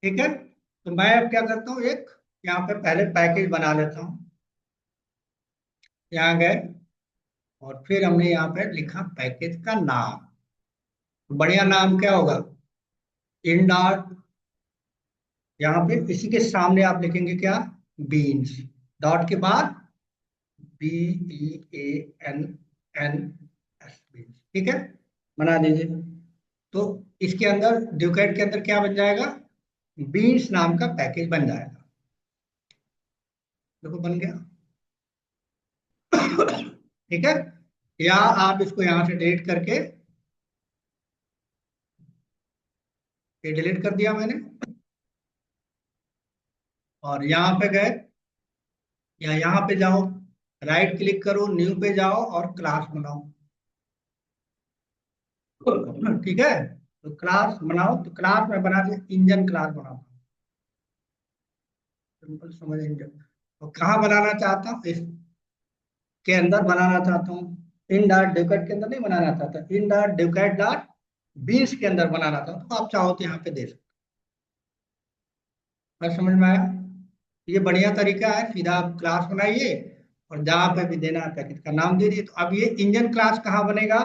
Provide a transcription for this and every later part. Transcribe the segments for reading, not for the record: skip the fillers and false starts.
ठीक है, तो मैं अब क्या करता हूँ, एक यहाँ पे पहले पैकेज बना लेता हूँ। यहाँ गए और फिर हमने यहाँ पे लिखा पैकेज का नाम। तो बढ़िया नाम क्या होगा, इन डॉट, यहाँ पे इसी के सामने आप लिखेंगे क्या, बीन्स, डॉट के बाद BEANS, बीन्स। ठीक है, बना दीजिए। तो इसके अंदर ड्यूकेट के अंदर क्या बन जाएगा, बीन्स नाम का पैकेज बन जाएगा। देखो बन गया। ठीक है, या आप इसको यहां से डिलीट करके, ये डिलीट कर दिया मैंने, और यहाँ पे गए, या यहाँ पे जाओ, राइट क्लिक करो, न्यू पे जाओ और क्लास बनाओ। ठीक है, तो क्लास बनाओ, तो क्लास में बना दिया, इंजन क्लास बनाओ, सिंपल समझ इंजन। तो कहाँ बनाना चाहता हूँ, इसके अंदर बनाना चाहता हूँ, इन डॉट डिकट के अंदर नहीं बनाना चाहता, इन डॉट डिकट डॉट बीस के अंदर बनाना चाहता हूँ, तो आप चाहो तो यहाँ पे दे सकते हो। बात समझ में आया, ये बढ़िया तरीका है, सीधा आप क्लास बनाइए और जहाँ पे भी देना है पैकेज का नाम दे दिए। तो अब ये इंजन क्लास कहाँ बनेगा,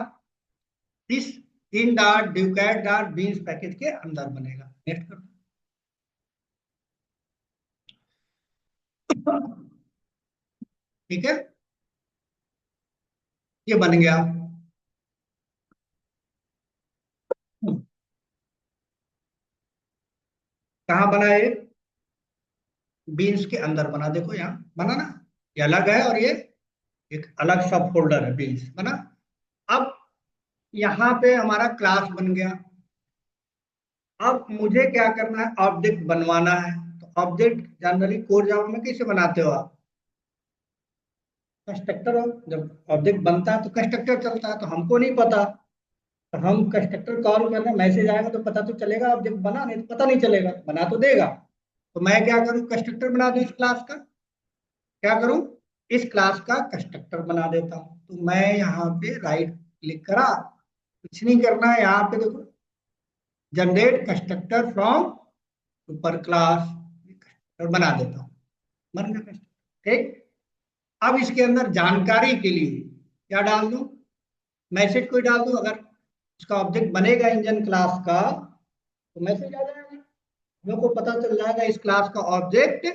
इस in dot dikat dot beans package के अंदर बनेगा। नेक्स्ट कर, ठीक है, ये बन गया। कहाँ बना है, बीन्स के अंदर बना, देखो यहाँ बना ना, ये अलग है और ये एक अलग सब फोल्डर है, बीन्स बना। अब यहाँ पे हमारा क्लास बन गया। अब मुझे क्या करना है, ऑब्जेक्ट बनवाना है। तो ऑब्जेक्ट जनरली कोर जावा में कैसे बनाते हो आप, कंस्ट्रक्टर हो, जब ऑब्जेक्ट बनता है तो कंस्ट्रक्टर चलता है, तो हमको नहीं पता, तो हम कंस्ट्रक्टर कॉल करना, मैसेज आएगा तो पता तो चलेगा ऑब्जेक्ट बना, नहीं तो पता नहीं चलेगा, बना तो देगा। तो मैं क्या करूँ, कंस्ट्रक्टर बना दूं इस क्लास का, क्या करूं, इस क्लास का कंस्ट्रक्टर बना देता हूं। तो मैं यहाँ पे राइट क्लिक करा, कुछ नहीं करना है, यहाँ पे देखो, generate constructor from super class, constructor बना देता हूँ, बन गया कंस्ट्रक्टर। ठीक, अब इसके अंदर जानकारी के लिए क्या डाल दूं, मैसेज कोई डाल दूं, अगर उसका ऑब्जेक्ट बनेगा इंजन क्लास का तो मैसेज आ जाएगा, मेरे को पता चल जाएगा इस क्लास का ऑब्जेक्ट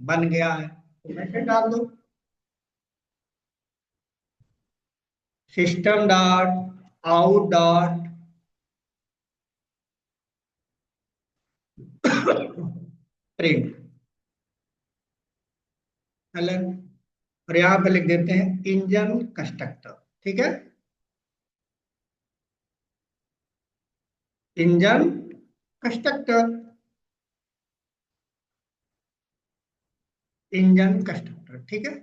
बन गया है। तो मैसेज डाल दो, system dot out dot println, और यहाँ पे लिख देते हैं इंजन कंस्ट्रक्टर। ठीक है, इंजन कंस्ट्रक्टर, इंजन कंस्ट्रक्टर। ठीक है,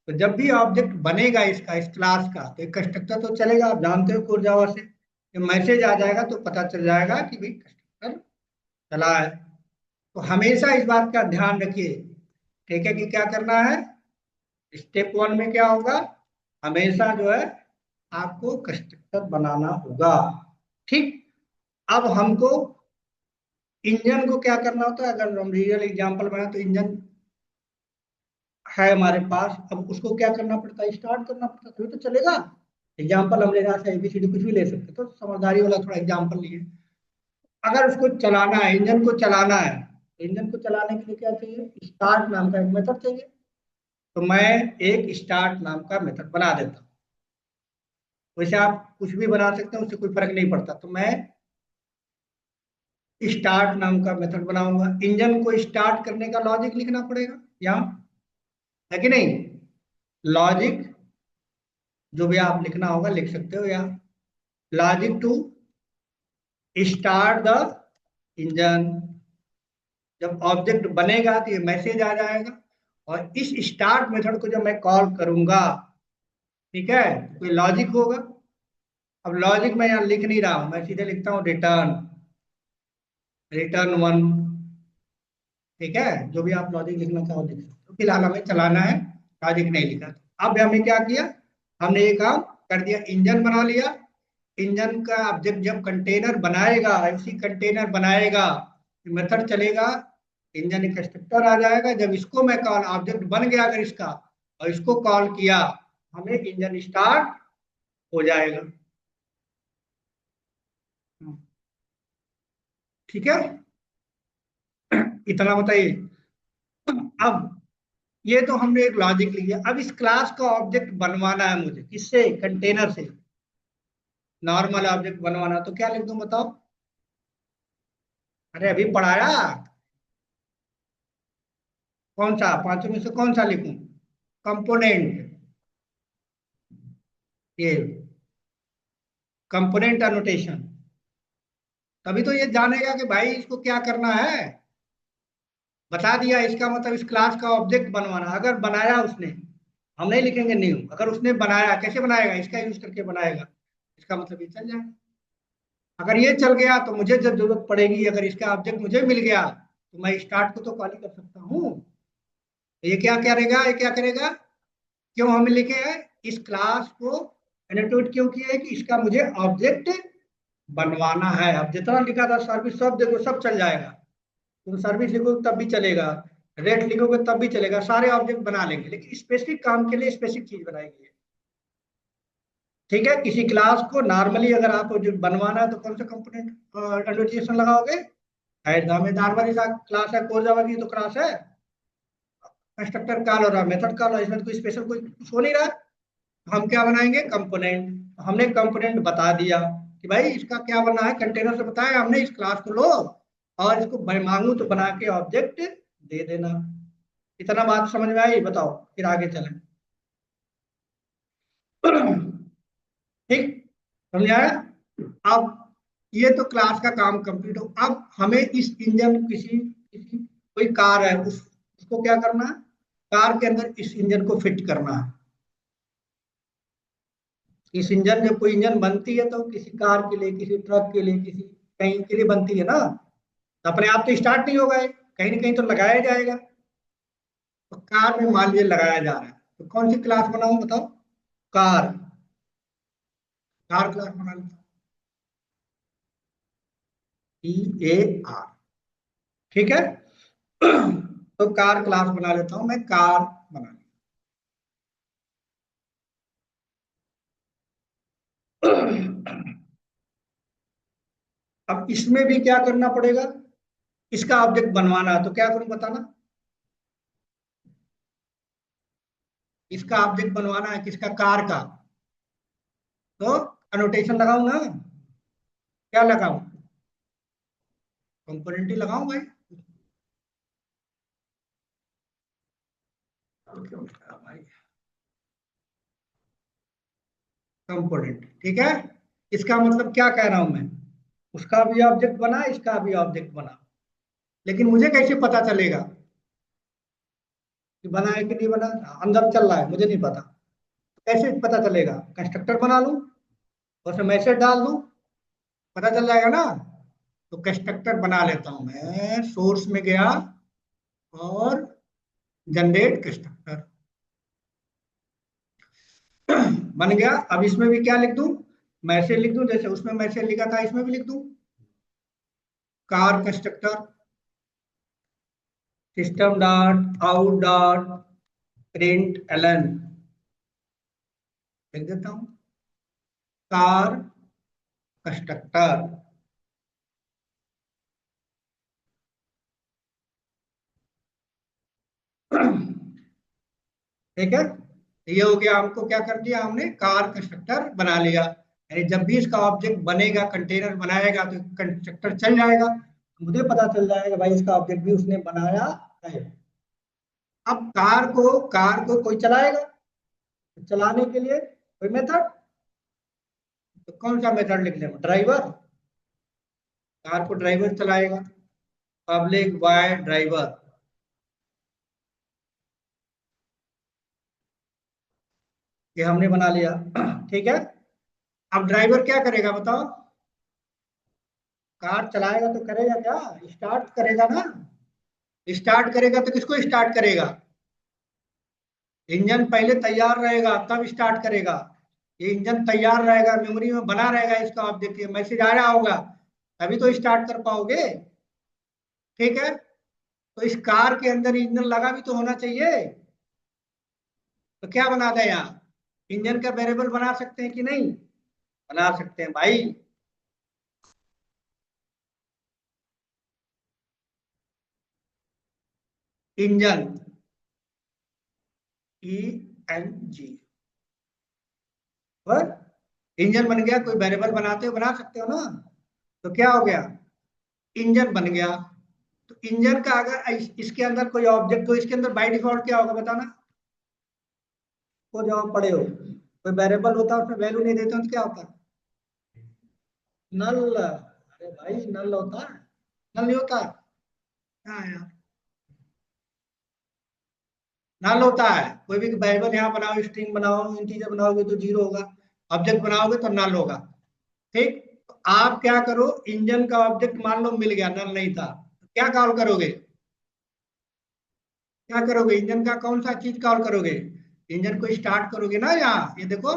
तो जब भी ऑब्जेक्ट बनेगा इसका, इस क्लास का, तो एक कंस्ट्रक्टर तो चलेगा, आप जानते हो कोर जावा से, जब मैसेज आ जाएगा तो पता चल जाएगा कि भाई कंस्ट्रक्टर चला है। तो हमेशा इस बात का ध्यान रखिए, ठीक है, कि क्या करना है, स्टेप वन में क्या होगा, हमेशा जो है आपको कंस्ट्रक्टर बनाना होगा। ठीक, अब हमको इंजन को क्या करना होता है, अगर हम रियल एग्जांपल बनाए तो इंजन है हमारे पास, अब उसको क्या करना पड़ता है, स्टार्ट करना पड़ता है, तभी तो चलेगा। एग्जांपल हम ले रहा है ABCD कुछ भी ले सकते, तो समझदारी वाला थोड़ा एग्जांपल लिए। अगर उसको चलाना है, इंजन को चलाना है, इंजन को चलाने के लिए क्या चाहिए, स्टार्ट नाम का एक मेथड चाहिए। तो मैं एक स्टार्ट नाम का मेथड बना देता हूँ। वैसे आप कुछ भी बना सकते हैं, उससे कोई फर्क नहीं पड़ता। तो मैं स्टार्ट नाम का मेथड बनाऊंगा, इंजन को स्टार्ट करने का लॉजिक लिखना पड़ेगा यहाँ, है कि नहीं, लॉजिक जो भी आप लिखना होगा लिख सकते हो यहाँ, logic to start the engine. जब ऑब्जेक्ट बनेगा तो ये मैसेज आ जाएगा, और इस स्टार्ट मेथड को जब मैं कॉल करूंगा, ठीक है, तो कोई लॉजिक होगा। अब लॉजिक मैं यहाँ लिख नहीं रहा हूं, मैं सीधे लिखता हूँ रिटर्न, रिटर्न वन। ठीक है, जो भी आप लॉजिक लिखना चाहो लिख सकते हो, फिलहाल हमें चलाना है, लॉजिक नहीं लिखा। अब हमने क्या किया, हमने ये काम कर दिया, इंजन बना लिया। इंजन का ऑब्जेक्ट जब कंटेनर बनाएगा, ऐसी कंटेनर बनाएगा मेथड चलेगा, इंजन कंस्ट्रक्टर आ जाएगा। जब इसको मैं कॉल, ऑब्जेक्ट बन गया अगर इसका, और इसको कॉल किया, हमें इंजन स्टार्ट हो जाएगा। ठीक है, इतना बताइए। अब ये तो हमने एक लॉजिक लिया, अब इस क्लास का ऑब्जेक्ट बनवाना है मुझे, किससे? कंटेनर से। नॉर्मल ऑब्जेक्ट बनवाना, तो क्या लिख दूं बताओ? अरे अभी पढ़ाया। कौन सा पांचों में से कौन सा लिखूं? कंपोनेंट, ये कंपोनेंट अनोटेशन। तभी तो ये जानेगा कि भाई इसको क्या करना है। बता दिया, इसका मतलब इस क्लास का ऑब्जेक्ट बनवाना। अगर बनाया उसने, हम नहीं लिखेंगे न्यू, अगर उसने बनाया, कैसे बनाएगा? इसका यूज करके बनाएगा, इसका मतलब ये चल जाएगा। अगर ये चल गया तो मुझे जब जरूरत पड़ेगी, अगर इसका ऑब्जेक्ट मुझे मिल गया, तो मैं स्टार्ट को तो कॉल ही कर सकता हूँ। ये क्या करेगा, ये क्या करेगा? क्यों हम लिखे हैं इस क्लास को एनोटेट क्यों किया है? कि इसका मुझे ऑब्जेक्ट बनवाना है। अब जितना लिखा था सर्विस सब देखो, सब चल जाएगा। तुम सर्विस लिखोगे तब भी चलेगा, रेट लिखोगे तब भी चलेगा, सारे ऑब्जेक्ट बना लेंगे, लेकिन स्पेसिफिक काम के लिए स्पेसिफिक चीज बनाएगी। ठीक है, किसी क्लास को नॉर्मली अगर आपको जो बनवाना है तो कौन सा कंपोनेंट एनोटेशन लगाओगे? है दामेदार वाली क्लास है, कोर जावा की तो क्लास है। कंस्ट्रक्टर कॉल हो रहा है, मेथड कॉल हो रहा है, इसमें तो कोई स्पेशल कोई कुछ हो नहीं रहा। हम क्या बनाएंगे? कंपोनेंट। हमने कंपोनेंट बता दिया कि भाई इसका क्या बनना है, कंटेनर से बताया हमने, इस क्लास को लो और इसको मैं मांगू तो बना के ऑब्जेक्ट दे देना। इतना बात समझ में आई? बताओ, फिर आगे चलें। ठीक, समझ आया? अब ये तो क्लास का काम कंप्लीट हो। अब हमें इस इंजन, किसी किसी कोई कार है, उसको क्या करना है? कार के अंदर इस इंजन को फिट करना है। इस इंजन, जब कोई इंजन बनती है तो किसी कार के लिए, किसी ट्रक के लिए, किसी कहीं के लिए बनती है ना, तो अपने आप तो स्टार्ट नहीं होगा ये, कहीं ना कहीं तो लगाया जाएगा। तो कार में मान लीजिए लगाया जा रहा है, तो कौन सी क्लास बनाऊं बताओ? कार। कार क्लास बना लेता हूँ, EAR। ठीक है, तो कार क्लास बना लेता हूं मैं, कार बना लेता हूं। अब इसमें भी क्या करना पड़ेगा? इसका ऑब्जेक्ट बनवाना है, तो क्या करूं बताना? इसका ऑब्जेक्ट बनवाना है, किसका? कार का। तो अनोटेशन लगाऊं ना? क्या लगाऊं? कंपोनेंट ही लगाऊं भाई। क्यों भाई? कंपोनेंट, ठीक है। इसका मतलब क्या कह रहा हूं मैं? उसका भी ऑब्जेक्ट बना, इसका भी ऑब्जेक्ट बना, लेकिन मुझे कैसे पता चलेगा कि बना है कि नहीं बना? अंदर चल रहा है, मुझे नहीं पता। कैसे पता चलेगा? कंस्ट्रक्टर बना लूं और उसमें मैसेज डाल दूं, पता चल जाएगा ना। तो कंस्ट्रक्टर बना लेता हूं मैं, सोर्स में गया और जनरेट कंस्ट्रक्टर बन गया। अब इसमें भी क्या लिख दूं? मैसेज लिख दूं, जैसे उसमें मैसेज लिखा था इसमें भी लिख दूं, car constructor system dot out dot println लिख देता हूं, कार कंस्ट्रक्टर। ठीक है, ये हो गया। हमको क्या कर दिया हमने? कार कंस्ट्रक्टर बना लिया। यानी जब भी इसका ऑब्जेक्ट बनेगा, कंटेनर बनाएगा, तो कंस्ट्रक्टर चल जाएगा, मुझे पता चल जाएगा भाई इसका ऑब्जेक्ट भी उसने बनाया है। अब कार को कोई चलाएगा, तो चलाने के लिए कोई मेथड, तो कौन सा मेथड लिख लें? ड्राइवर। कार को ड्राइवर चलाएगा, पब्लिक वाय ड्राइवर। ये हमने बना लिया। ठीक है, अब ड्राइवर क्या करेगा बताओ? कार चलाएगा तो करेगा क्या? स्टार्ट करेगा ना। स्टार्ट करेगा तो किसको स्टार्ट करेगा? इंजन पहले तैयार रहेगा तब स्टार्ट करेगा। ये इंजन तैयार रहेगा, मेमोरी में बना रहेगा, इसका आप देखिए मैसेज आ रहा होगा, तभी तो स्टार्ट कर पाओगे। ठीक है, तो इस कार के अंदर इंजन लगा भी तो होना चाहिए। तो क्या बना दें यहाँ, इंजन का वेरिएबल बना सकते हैं कि नहीं, बना सकते हैं भाई। इंजन, ENG, पर इंजन बन गया। कोई वेरिएबल बनाते हो, बना सकते हो ना। तो क्या हो गया, इंजन बन गया। तो इंजन का अगर इसके अंदर कोई ऑब्जेक्ट हो, इसके अंदर बाय डिफॉल्ट क्या होगा बताना, वो जवाब पड़े हो। कोई वेरिएबल होता है, उसमें वैल्यू नहीं देते हो तो क्या होता है, नल। अरे भाई नल होता है, नल नहीं होता है। हाँ यार, नल होता है। कोई भी वेरिएबल यहाँ बनाओ, स्ट्रिंग बनाओ, इंटीजर बनाओगे तो जीरो होगा, ऑब्जेक्ट बनाओगे तो नल होगा। ठीक, तो आप क्या करो, इंजन का ऑब्जेक्ट मान लो मिल गया, नल नहीं था, तो क्या कॉल करोगे, क्या करोगे, इंजन का कौन सा चीज कॉल करोगे, इंजन को स्टार्ट करोगे ना। यहाँ ये देखो,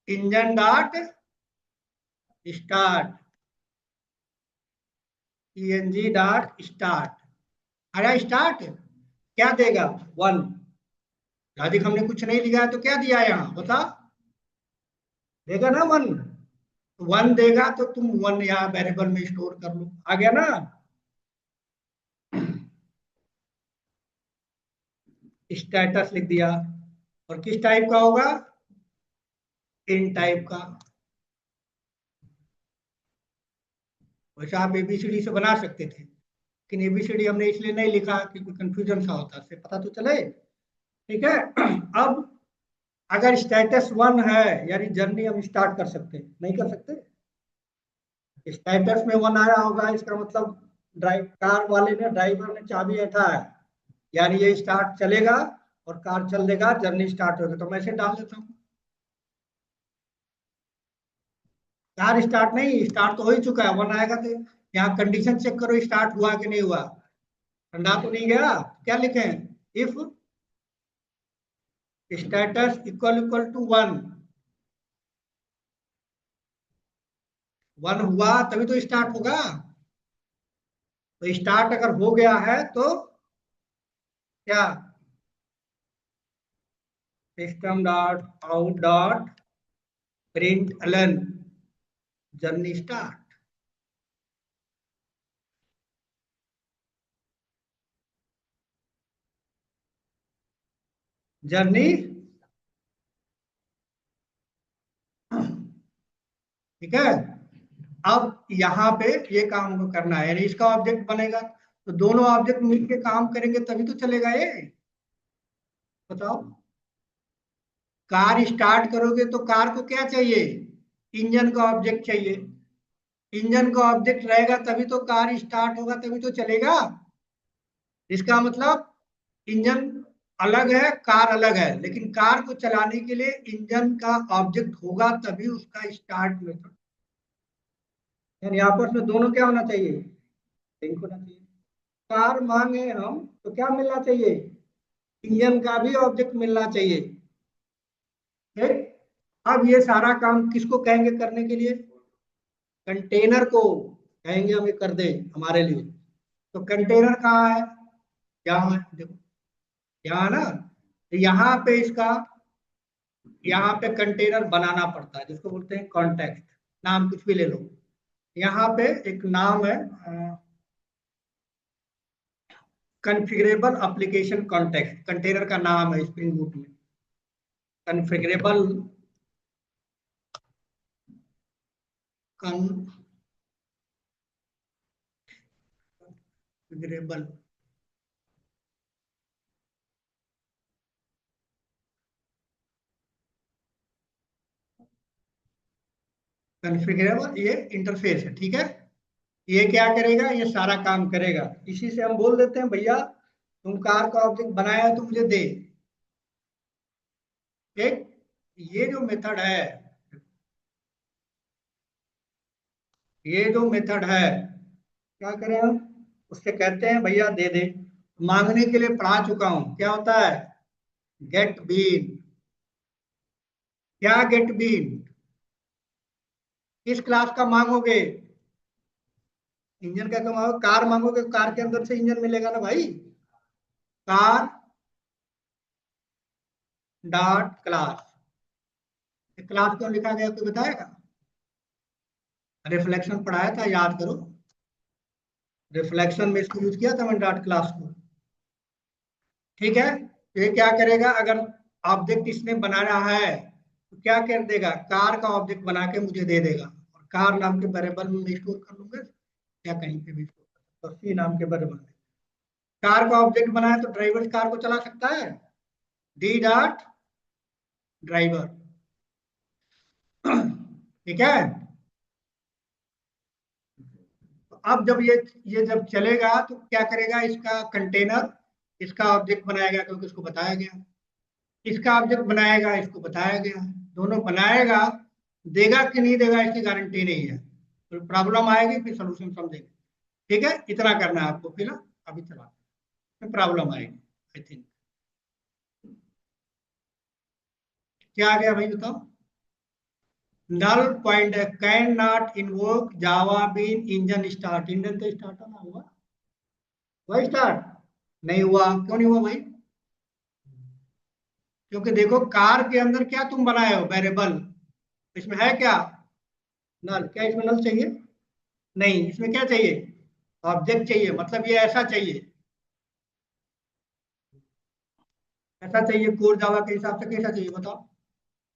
engine dot start, ENG dot start. अरे स्टार्ट क्या देगा, 1। यदि हमने कुछ नहीं लिखा है तो क्या दिया है यहाँ बता, देगा ना 1। 1 देगा तो तुम 1 यहाँ वेरिएबल में स्टोर कर लो, आ गया ना। स्टेटस लिख दिया, और किस टाइप का होगा, इन टाइप का। वैसे आप ABCD से बना सकते थे, लेकिन ABCD हमने इसलिए नहीं लिखा कि कोई कंफ्यूजन सा होता, से पता तो चले। ठीक है, अब अगर स्टेटस 1 है, यानी जर्नी हम स्टार्ट कर सकते हैं, नहीं कर सकते। स्टेटस में 1 आया होगा, इसका मतलब ड्राइव कार वाले ने, ड्राइवर ने चाबी हटा है, यानी ये स्टार्ट चलेगा और कार चल देगा, जर्नी स्टार्ट होगा। तो मैं इसे डाल देता हूँ, कार स्टार्ट नहीं, स्टार्ट तो हो ही चुका है, 1 आएगा तो यहाँ कंडीशन चेक करो, स्टार्ट हुआ कि नहीं हुआ, ठंडा तो नहीं गया। क्या लिखें, if status equal equal to 1, 1 हुआ तभी तो स्टार्ट होगा। तो स्टार्ट अगर हो गया है तो क्या, system dot out dot println, journey start. Journey, ठीक है। अब यहाँ पे ये काम को करना है, यानी इसका ऑब्जेक्ट बनेगा, तो दोनों ऑब्जेक्ट मिलके काम करेंगे तभी तो चलेगा ये। बताओ, कार स्टार्ट करोगे तो कार को क्या चाहिए, इंजन का ऑब्जेक्ट चाहिए। इंजन का ऑब्जेक्ट रहेगा तभी तो कार स्टार्ट होगा, तभी तो चलेगा। इसका मतलब इंजन अलग है, कार अलग है, लेकिन कार को चलाने के लिए इंजन का ऑब्जेक्ट होगा तभी उसका स्टार्ट मेथड, यानी आपस में दोनों क्या होना चाहिए, लिंक होना चाहिए। कार मांगे हम तो क्या मिलना चाहिए, इंजन का भी ऑब्जेक्ट मिलना चाहिए। ठीक, अब ये सारा काम किसको कहेंगे करने के लिए, कंटेनर को कहेंगे हमें कर दे हमारे लिए। तो कंटेनर कहाँ है, यहाँ है, देखो यहाँ ना। तो यहाँ पे इसका, यहाँ पे कंटेनर बनाना पड़ता है, जिसको बोलते हैं कॉन्टेक्स्ट, नाम कुछ भी ले लो। यहाँ पे एक नाम है, कॉन्फ़िगरेबल एप्लीकेशन कॉन्टेक्स्ट, कंटेनर का नाम है स्प्रिंग बूट में, कॉन्फ़िगरेबल, कॉन्फ़िगरेबल। कॉन्फ़िगरेबल ये इंटरफेस है, ठीक है। ये क्या करेगा, ये सारा काम करेगा। इसी से हम बोल देते हैं भैया तुम कार का ऑब्जेक्ट बनाया है तो मुझे दे। एक ये जो मेथड है, ये जो मेथड है, क्या करें हम, उससे कहते हैं भैया दे दे। मांगने के लिए पढ़ा चुका हूं, क्या होता है, गेट बीन। क्या गेट बीन, किस क्लास का मांगोगे, इंजन का कमाओ, कार मांगोगे कार के अंदर से इंजन मिलेगा ना भाई। कार डॉट क्लास, क्लास क्यों लिखा गया कोई बताएगा? रिफ्लेक्शन पढ़ाया था, याद करो। रिफ्लेक्शन में इसको यूज किया था मैंने डॉट क्लास को। ठीक है, तो ये क्या करेगा, अगर ऑब्जेक्ट इसने बनाना है तो क्या कर देगा, कार का ऑब्जेक्ट बना के मुझे दे देगा, और कार नाम के वेरिएबल में स्टोर कर लूंगा या कहीं पे भी स्टोर कर, तो सी नाम के वेरिएबल में कार का ऑब्जेक्ट बनाया तो ड्राइवर कार को चला सकता है, डी डॉट ड्राइवर। ठीक है, तो अब जब ये जब चलेगा तो क्या करेगा, इसका कंटेनर इसका ऑब्जेक्ट बनाएगा क्योंकि उसको बताया गया, इसका ऑब्जेक्ट बनाएगा इसको बताया गया, दोनों बनाएगा, देगा कि नहीं देगा इसकी गारंटी नहीं है, तो प्रॉब्लम आएगी फिर सोल्यूशन समझेंगे। ठीक है, इतना करना है आपको, फिर अभी चला प्रॉब्लम आएगी आई थिंक। क्या आ गया भाई बताओ? Null point can not invoke Java bean engine start, engine तो स्टार्ट होना हुआ, वही स्टार्ट नहीं हुआ, क्यों नहीं हुआ भाई? क्योंकि देखो कार के अंदर क्या तुम बनाए हो वेरिएबल, इसमें है क्या, नल, क्या इसमें नल चाहिए? नहीं, इसमें क्या चाहिए, ऑब्जेक्ट चाहिए, मतलब ये ऐसा चाहिए, ऐसा चाहिए कोर जावा के हिसाब से, कैसा चाहिए बताओ?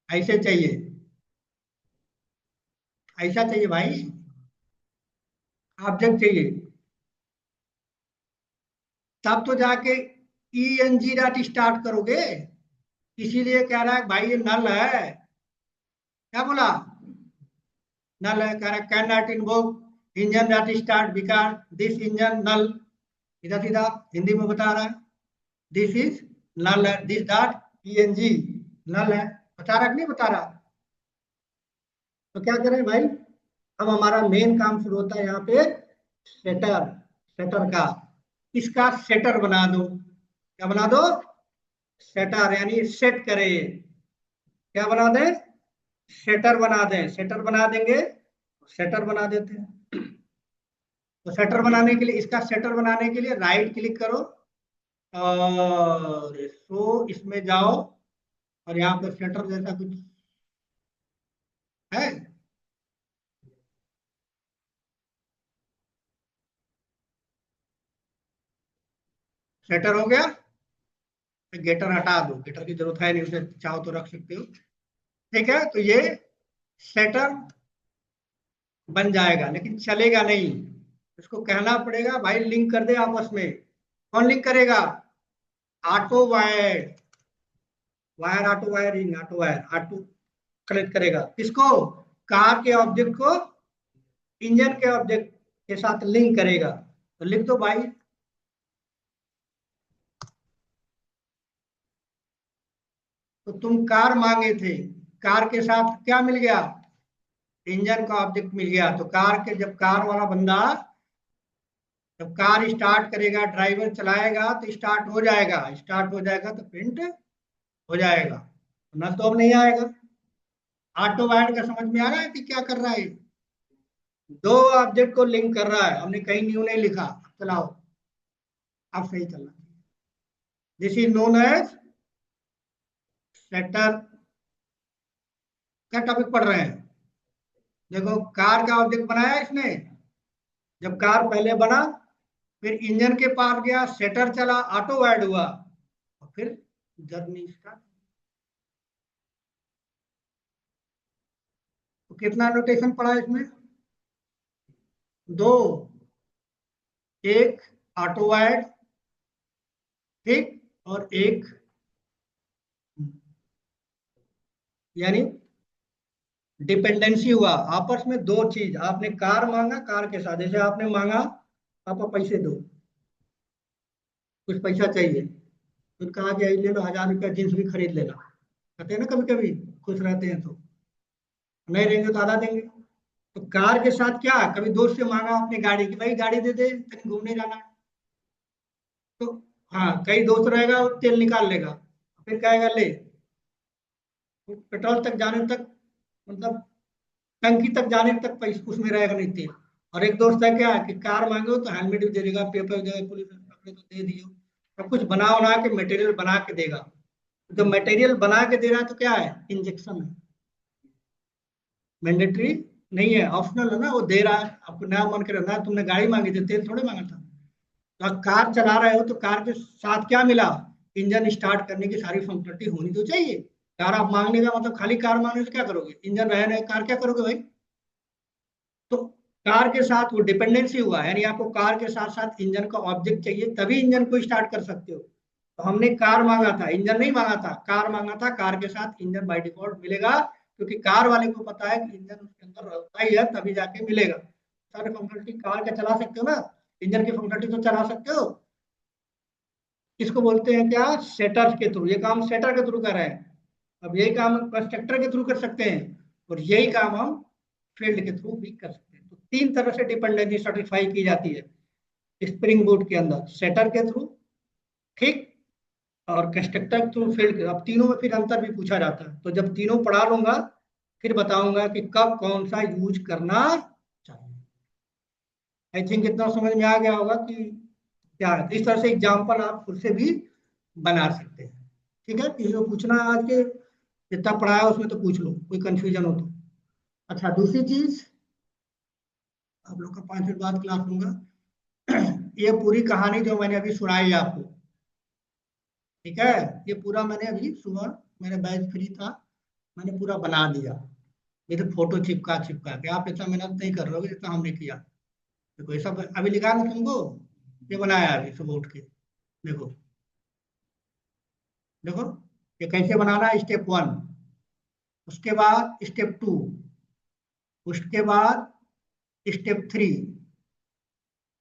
ऐसे चाहिए, ऐसा चाहिए भाई, ऑब्जेक्ट चाहिए, तब तो जाके E N G dot start करोगे। इसीलिए कह रहा है भाई ये नल है, क्या बोला, नल है, कह रहा है can not invoke engine dot start because this engine null, सीधा सीधा हिंदी में बता रहा है, दिस इज नल है, this dot E N G null है, बता रहा कि नहीं बता रहा? तो क्या करें भाई, अब हमारा मेन काम शुरू होता है यहाँ पे, सेटर, सेटर का, इसका सेटर बना दो, क्या बना दो, सेटर, यानी सेट करे, क्या बना दे, सेटर बना दें, सेटर बना देंगे, सेटर बना देते हैं। तो सेटर बनाने के लिए, इसका सेटर बनाने के लिए राइट क्लिक करो और सो इसमें जाओ, और यहाँ पर सेटर जैसा कुछ है, सेटर हो गया, गेटर हटा दो, गेटर की जरूरत है नहीं, उसे चाहो तो रख सकते हो। ठीक है, तो ये सेटर बन जाएगा, लेकिन चलेगा नहीं, इसको कहना पड़ेगा भाई लिंक कर दे आपस में, कौन लिंक करेगा, auto wire, wire auto wiring, auto wire, auto connect करेगा किसको, कार के ऑब्जेक्ट को इंजन के ऑब्जेक्ट के साथ लिंक करेगा, तो लिख दो भाई। तो तुम कार मांगे थे, कार के साथ क्या मिल गया, इंजन का ऑब्जेक्ट मिल गया, तो कार के जब कार वाला बंदा जब कार स्टार्ट करेगा, ड्राइवर चलाएगा तो स्टार्ट हो जाएगा, स्टार्ट हो जाएगा तो प्रिंट हो जाएगा, ना तो अब नहीं आएगा। ऑटो वायर्ड का समझ में आ रहा है कि क्या कर रहा है, दो ऑब्जेक्ट को लिंक कर रहा है, हमने कहीं न्यू नहीं लिखा, चलाओ, अब सही चल रहा है। This is known as setter, क्या टॉपिक पढ़ रहे हैं, देखो कार का ऑब्जेक्ट बनाया इसने, जब कार पहले बना, फिर इंजन के पास गया, सेटर चला, ऑटो वायर्ड हुआ, और फिर जर्नी स्टार्ट। तो कितना नोटेशन पड़ा इसमें, दो, एक ऑटो वायर्ड, ठीक, और एक, यानी डिपेंडेंसी हुआ आपस में, दो चीज, आपने कार मांगा, कार के साथ जैसे आपने मांगा पापा पैसे दो, कुछ पैसा चाहिए, फिर कहा कि ले लो 1000 रुपया जींस भी खरीद लेना, कहते हैं ना कभी कभी खुश रहते हैं तो, नहीं रहेंगे तो आधा देंगे। तो कार के साथ क्या, कभी दोस्त से मांगा अपनी गाड़ी की, भाई गाड़ी दे दे कहीं घूमने जाना है, तो हाँ कई दोस्त रहेगा वो तेल निकाल लेगा, फिर कहेगा ले, पेट्रोल तक जाने तक, मतलब टंकी तक जाने तक पैसे उसमें रहेगा नहीं तेल, और एक दोस्त है क्या कि कार मांगे हो तो हेलमेट भी दे देगा, पेपर दे, पुलिस पकड़े तो दे दियो, सब कुछ बना बना के मटेरियल बना के देगा। तो मटेरियल बना के दे रहा है तो क्या है, इंजेक्शन है, मैंडेटरी नहीं है, ऑप्शनल है ना, वो दे रहा है आपको, नया मन कर रहा है, तुमने गाड़ी मांगी थी, तेल थोड़े मांगा था। तो आप कार चला रहे हो तो कार के साथ क्या मिला, इंजन स्टार्ट करने की सारी फंक्शनलिटी होनी तो चाहिए। कार आप मांगने का मतलब खाली कार मांगने से क्या करोगे, इंजन रहे नहीं कार क्या करोगे भाई। तो कार के साथ वो डिपेंडेंसी हुआ, यानी आपको कार के साथ साथ इंजन का ऑब्जेक्ट चाहिए तभी इंजन को स्टार्ट कर सकते हो। तो हमने कार मांगा था, इंजन नहीं मांगा था, कार मांगा था, कार के साथ इंजन बाय डिफॉल्ट मिलेगा, क्योंकि कार वाले को पता है कि इंजन उसके अंदर रहता ही है तभी जाके मिलेगा। सारे फंक्शनलिटी कार के चला सकते हो ना, इंजन की फंक्शनलिटी तो चला सकते हो। इसको बोलते हैं क्या, सेटर के थ्रू, ये काम सेटर के थ्रू कर रहे हैं। अब यही काम हम कंस्ट्रक्टर के थ्रू कर सकते हैं, और यही काम हम फील्ड के थ्रू भी कर सकते हैं। तो तीन तरह से डिपेंडेंसी सर्टिफाई की जाती है स्प्रिंग बूट के अंदर, सेटर के थ्रू, ठीक, और कंस्ट्रक्टर के थ्रू, फील्ड के। अब तीनों में फिर अंतर भी पूछा जाता है, तो जब तीनों पढ़ा लूंगा फिर बताऊंगा कि कब कौन सा यूज करना चाहिए। आई थिंक इतना समझ में आ गया होगा कि क्या है। इस तरह से एग्जाम्पल आप खुद से भी बना सकते हैं। ठीक है, किसी को पूछना है आज के जितना पढ़ाया है उसमें तो पूछ लो, कोई कंफ्यूजन हो तो। अच्छा, दूसरी चीज, आप लोग का 5 मिनट बाद क्लास लूंगा। ये पूरी कहानी जो मैंने अभी सुनाई आपको, ठीक है, ये पूरा मैंने अभी सुबह, मेरे बैच फ्री था, मैंने पूरा बना दिया। ये तो फोटो चिपका चिपका के, आप इतना मेहनत नहीं कर रहे हो जितना हमने किया। देखो ये सब अभी लिखा ना तुमको, ये बनाया अभी सुबह उठ के। देखो, देखो ये कैसे बनाना है, स्टेप 1, उसके बाद स्टेप 2, उसके बाद स्टेप 3,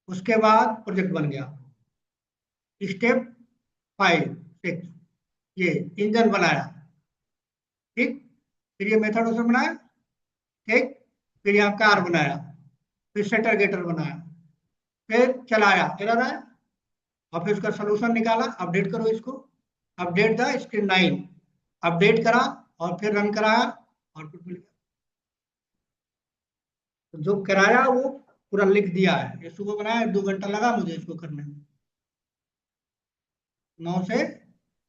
उसके बाद प्रोजेक्ट बन गया। स्टेप 5 6, ये इंजन बनाया, ठीक, फिर ये मेथड उसमें बनाया, ठीक, फिर यहाँ कार बनाया, फिर सेटर गेटर बनाया, फिर चलाया, एरर आया, और फिर उसका सोल्यूशन निकाला, अपडेट करो इसको, अपडेट द स्क्रीन 9, अपडेट करा, और फिर रन कराया, आउटपुट मिल गया। तो जो कराया वो पूरा लिख दिया है, ये सुबह बनाया, 2 घंटा लगा मुझे इसको करने में, 9 से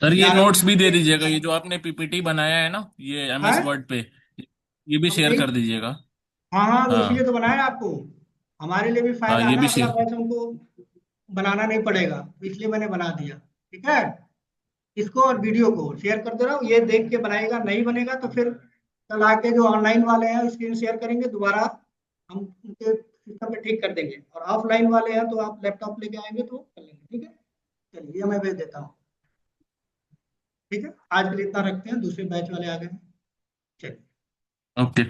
सर ये 11 नोट्स बजे भी दे तक। दीजिएगा, ये जो आपने पीपीटी बनाया है ना ये है, MS वर्ड पे, ये भी अब शेयर नहीं, कर दीजिएगा। हाँ हाँ, वो इसीलिए तो हाँ बनाया आपको, हमारे लिए भी हाँ फायदा है ये ना, भी अगला शेयर। बैच हमको बनाना नहीं पड़ेगा, तो इसलिए मैंने बना दिया। ठीक है, इसको और वीडियो को शेयर कर दे रहा हूँ, ये देख के बनाएगा, नहीं बनेगा तो फिर कल आके जो ऑनलाइन वाले हैं स्क्रीन शेयर करेंगे दोबारा, हम उनके सिस्टम पे ठीक कर देंगे, और ऑफलाइन वाले हैं तो आप लैपटॉप लेके आएंगे तो कर लेंगे। ठीक है, चलिए ये मैं भेज देता हूँ। ठीक है, आज के लिए इतना रखते हैं, दूसरे बैच वाले आ गए हैं। चलिए। ओके।